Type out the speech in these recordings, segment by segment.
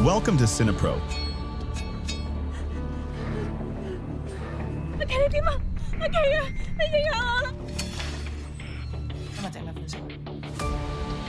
Welcome to Cinepro.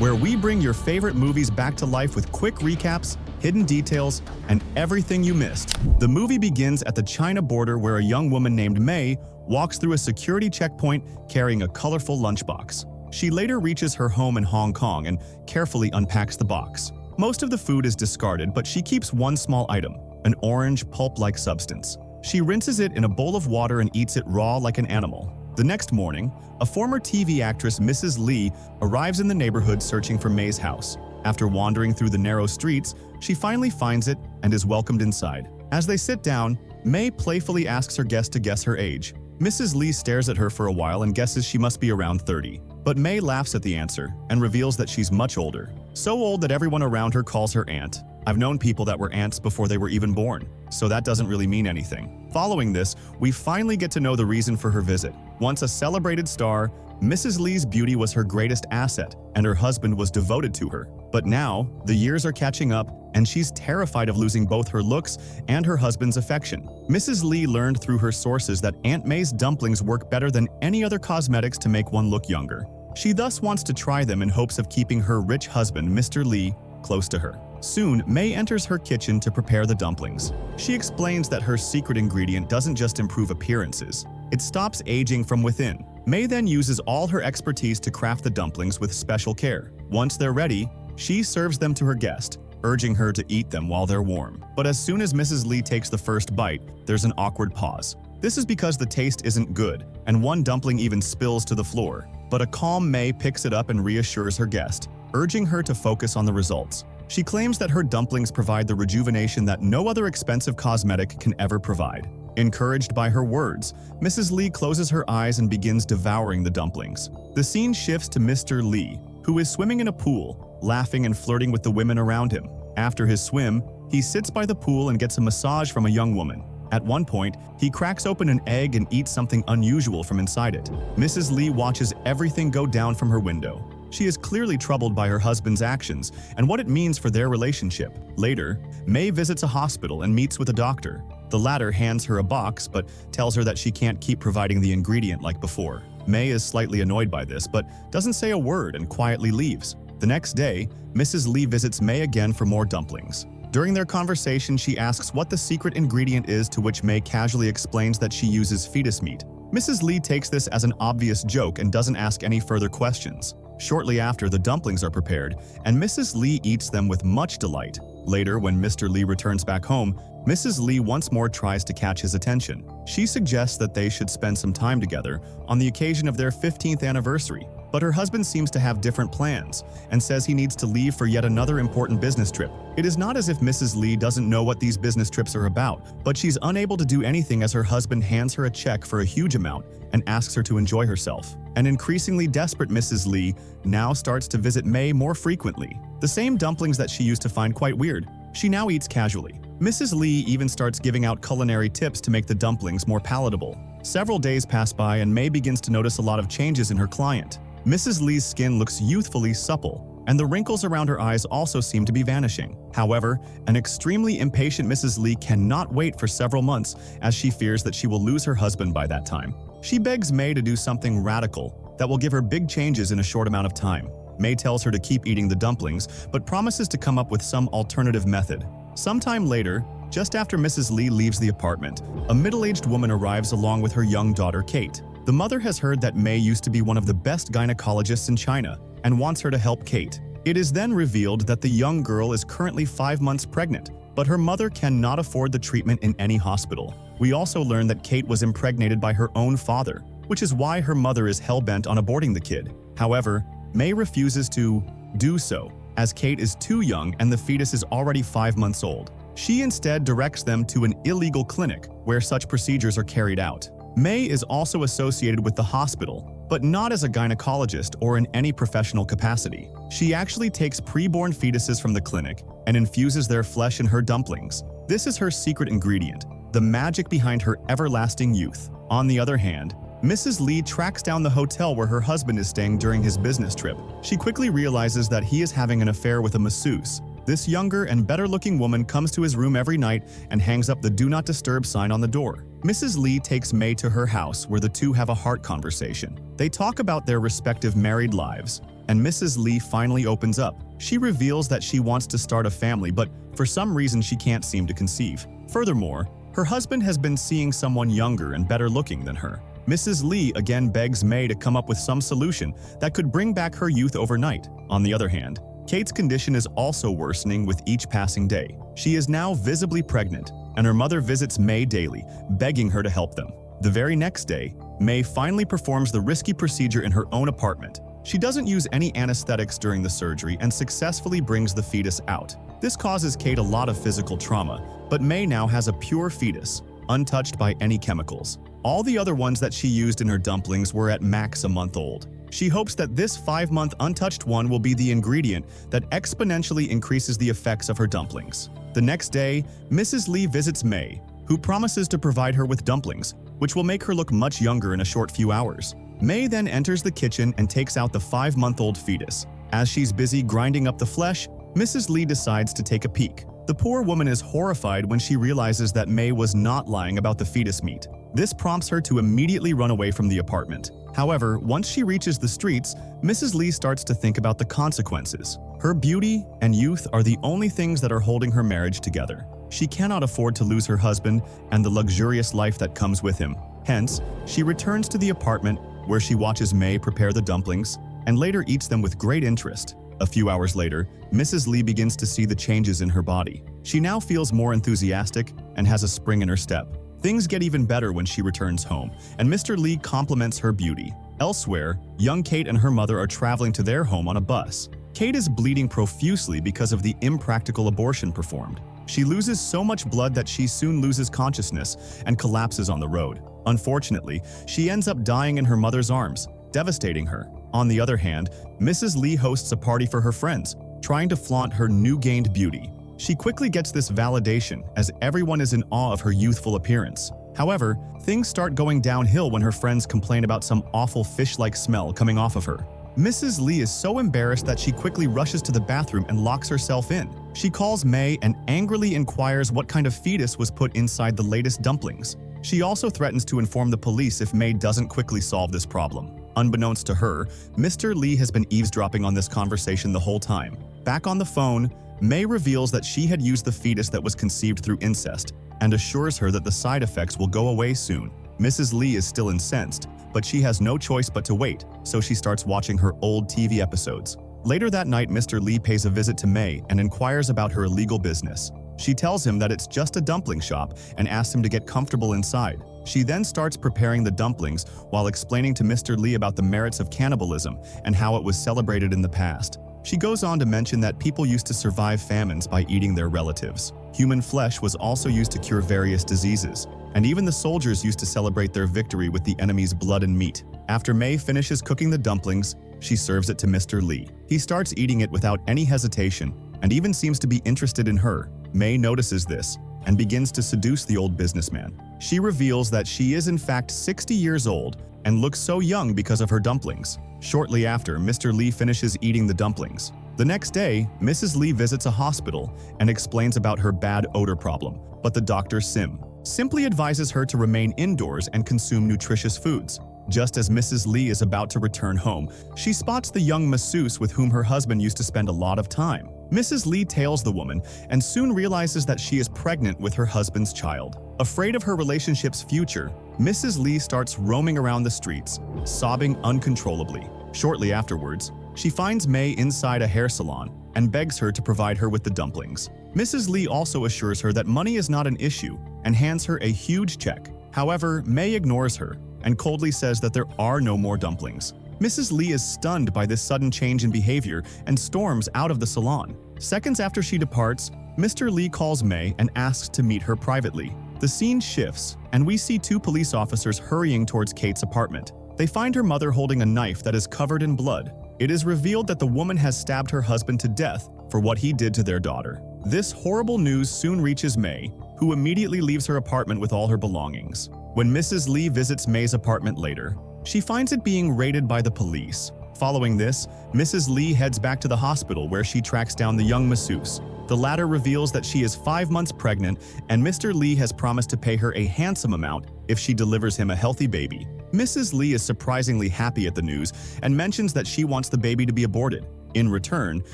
，where we bring your favorite movies back to life with quick recaps, hidden details, and everything you missed. The movie begins at the China border where a young woman named May walks through a security checkpoint carrying a colorful lunchbox. She later reaches her home in Hong Kong and carefully unpacks the box. Most of the food is discarded, but she keeps one small item, an orange, pulp-like substance. She rinses it in a bowl of water and eats it raw like an animal. The next morning, a former TV actress, Mrs. Lee, arrives in the neighborhood searching for May's house. After wandering through the narrow streets, she finally finds it and is welcomed inside. As they sit down, May playfully asks her guest to guess her age. Mrs. Lee stares at her for a while and guesses she must be around 30. But May laughs at the answer and reveals that she's much older. So old that everyone around her calls her aunt. I've known people that were aunts before they were even born, so that doesn't really mean anything. Following this, we finally get to know the reason for her visit. Once a celebrated star, Mrs. Lee's beauty was her greatest asset, and her husband was devoted to her. But now, the years are catching up, and she's terrified of losing both her looks and her husband's affection. Mrs. Lee learned through her sources that Aunt May's dumplings work better than any other cosmetics to make one look younger. She thus wants to try them in hopes of keeping her rich husband, Mr. Lee, close to her. Soon, May enters her kitchen to prepare the dumplings. She explains that her secret ingredient doesn't just improve appearances, it stops aging from within. May then uses all her expertise to craft the dumplings with special care. Once they're ready, she serves them to her guest, urging her to eat them while they're warm. But as soon as Mrs. Lee takes the first bite, there's an awkward pause. This is because the taste isn't good, and one dumpling even spills to the floor. But a calm May picks it up and reassures her guest, urging her to focus on the results. She claims that her dumplings provide the rejuvenation that no other expensive cosmetic can ever provide. Encouraged by her words, Mrs. Lee closes her eyes and begins devouring the dumplings. The scene shifts to Mr. Lee, who is swimming in a pool, laughing and flirting with the women around him. After his swim, he sits by the pool and gets a massage from a young woman. At one point, he cracks open an egg and eats something unusual from inside it. Mrs. Lee watches everything go down from her window. She is clearly troubled by her husband's actions and what it means for their relationship. Later, May visits a hospital and meets with a doctor. The latter hands her a box but tells her that she can't keep providing the ingredient like before. May is slightly annoyed by this but doesn't say a word and quietly leaves. The next day, Mrs. Lee visits May again for more dumplings. During their conversation, she asks what the secret ingredient is, to which May casually explains that she uses fetus meat. Mrs. Lee takes this as an obvious joke and doesn't ask any further questions. Shortly after, the dumplings are prepared, and Mrs. Lee eats them with much delight. Later, when Mr. Lee returns back home, Mrs. Lee once more tries to catch his attention. She suggests that they should spend some time together on the occasion of their 15th anniversary. But her husband seems to have different plans and says he needs to leave for yet another important business trip. It is not as if Mrs. Lee doesn't know what these business trips are about, but she's unable to do anything as her husband hands her a check for a huge amount and asks her to enjoy herself. An increasingly desperate Mrs. Lee now starts to visit May more frequently. The same dumplings that she used to find quite weird, she now eats casually. Mrs. Lee even starts giving out culinary tips to make the dumplings more palatable. Several days pass by and May begins to notice a lot of changes in her client. Mrs. Lee's skin looks youthfully supple, and the wrinkles around her eyes also seem to be vanishing. However, an extremely impatient Mrs. Lee cannot wait for several months as she fears that she will lose her husband by that time. She begs May to do something radical that will give her big changes in a short amount of time. May tells her to keep eating the dumplings, but promises to come up with some alternative method. Sometime later, just after Mrs. Lee leaves the apartment, a middle-aged woman arrives along with her young daughter, Kate. The mother has heard that May used to be one of the best gynecologists in China and wants her to help Kate. It is then revealed that the young girl is currently 5 months pregnant, but her mother cannot afford the treatment in any hospital. We also learn that Kate was impregnated by her own father, which is why her mother is hell-bent on aborting the kid. However, May refuses to do so, as Kate is too young and the fetus is already 5 months old. She instead directs them to an illegal clinic where such procedures are carried out. May is also associated with the hospital, but not as a gynecologist or in any professional capacity. She actually takes preborn fetuses from the clinic and infuses their flesh in her dumplings. This is her secret ingredient, the magic behind her everlasting youth. On the other hand, Mrs. Lee tracks down the hotel where her husband is staying during his business trip. She quickly realizes that he is having an affair with a masseuse, This younger and better-looking woman comes to his room every night and hangs up the "Do Not Disturb" sign on the door. Mrs. Lee takes May to her house where the two have a heart conversation. They talk about their respective married lives, and Mrs. Lee finally opens up. She reveals that she wants to start a family, but for some reason she can't seem to conceive. Furthermore, her husband has been seeing someone younger and better looking than her. Mrs. Lee again begs May to come up with some solution that could bring back her youth overnight. On the other hand, Kate's condition is also worsening with each passing day. She is now visibly pregnant, and her mother visits May daily, begging her to help them. The very next day, May finally performs the risky procedure in her own apartment. She doesn't use any anesthetics during the surgery and successfully brings the fetus out. This causes Kate a lot of physical trauma, but May now has a pure fetus, untouched by any chemicals. All the other ones that she used in her dumplings were at max a month old. She hopes that this 5-month untouched one will be the ingredient that exponentially increases the effects of her dumplings. The next day, Mrs. Lee visits May, who promises to provide her with dumplings, which will make her look much younger in a short few hours. May then enters the kitchen and takes out the 5-month-old fetus. As she's busy grinding up the flesh, Mrs. Lee decides to take a peek. The poor woman is horrified when she realizes that May was not lying about the fetus meat. This prompts her to immediately run away from the apartment. However, once she reaches the streets, Mrs. Lee starts to think about the consequences. Her beauty and youth are the only things that are holding her marriage together. She cannot afford to lose her husband and the luxurious life that comes with him. Hence, she returns to the apartment where she watches May prepare the dumplings and later eats them with great interest. A few hours later, Mrs. Lee begins to see the changes in her body. She now feels more enthusiastic and has a spring in her step. Things get even better when she returns home, and Mr. Lee compliments her beauty. Elsewhere, young Kate and her mother are traveling to their home on a bus. Kate is bleeding profusely because of the impractical abortion performed. She loses so much blood that she soon loses consciousness and collapses on the road. Unfortunately, she ends up dying in her mother's arms, devastating her. On the other hand, Mrs. Lee hosts a party for her friends, trying to flaunt her new-gained beauty. She quickly gets this validation as everyone is in awe of her youthful appearance. However, things start going downhill when her friends complain about some awful fish-like smell coming off of her. Mrs. Lee is so embarrassed that she quickly rushes to the bathroom and locks herself in. She calls May and angrily inquires what kind of fetus was put inside the latest dumplings. She also threatens to inform the police if May doesn't quickly solve this problem. Unbeknownst to her, Mr. Lee has been eavesdropping on this conversation the whole time. Back on the phone, May reveals that she had used the fetus that was conceived through incest and assures her that the side effects will go away soon. Mrs. Lee is still incensed, but she has no choice but to wait, so she starts watching her old TV episodes. Later that night, Mr. Lee pays a visit to May and inquires about her illegal business. She tells him that it's just a dumpling shop and asks him to get comfortable inside. She then starts preparing the dumplings while explaining to Mr. Lee about the merits of cannibalism and how it was celebrated in the past. She goes on to mention that people used to survive famines by eating their relatives. Human flesh was also used to cure various diseases, and even the soldiers used to celebrate their victory with the enemy's blood and meat. After May finishes cooking the dumplings, she serves it to Mr. Lee. He starts eating it without any hesitation and even seems to be interested in her. May notices this and begins to seduce the old businessman. She reveals that she is in fact 60 years old and looks so young because of her dumplings. Shortly after, Mr. Lee finishes eating the dumplings. The next day, Mrs. Lee visits a hospital and explains about her bad odor problem, but the doctor simply advises her to remain indoors and consume nutritious foods. Just as Mrs. Lee is about to return home, she spots the young masseuse with whom her husband used to spend a lot of time. Mrs. Lee tails the woman and soon realizes that she is pregnant with her husband's child. Afraid of her relationship's future, Mrs. Lee starts roaming around the streets, sobbing uncontrollably. Shortly afterwards, she finds May inside a hair salon and begs her to provide her with the dumplings. Mrs. Lee also assures her that money is not an issue and hands her a huge check. However, May ignores her and coldly says that there are no more dumplings. Mrs. Lee is stunned by this sudden change in behavior and storms out of the salon. Seconds after she departs, Mr. Lee calls May and asks to meet her privately. The scene shifts, and we see two police officers hurrying towards Kate's apartment. They find her mother holding a knife that is covered in blood. It is revealed that the woman has stabbed her husband to death for what he did to their daughter. This horrible news soon reaches May, who immediately leaves her apartment with all her belongings. When Mrs. Lee visits May's apartment later, she finds it being raided by the police. Following this, Mrs. Lee heads back to the hospital where she tracks down the young masseuse. The latter reveals that she is 5 months pregnant and Mr. Lee has promised to pay her a handsome amount if she delivers him a healthy baby. Mrs. Lee is surprisingly happy at the news and mentions that she wants the baby to be aborted. In return,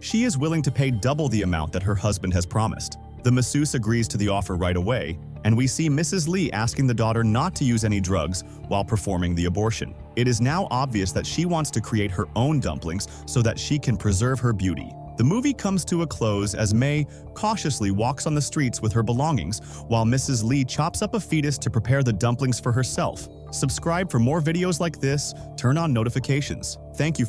she is willing to pay double the amount that her husband has promised. The masseuse agrees to the offer right away, and we see Mrs. Lee asking the daughter not to use any drugs while performing the abortion. It is now obvious that she wants to create her own dumplings so that she can preserve her beauty. The movie comes to a close as May cautiously walks on the streets with her belongings, while Mrs. Lee chops up a fetus to prepare the dumplings for herself. Subscribe for more videos like this, turn on notifications. Thank you.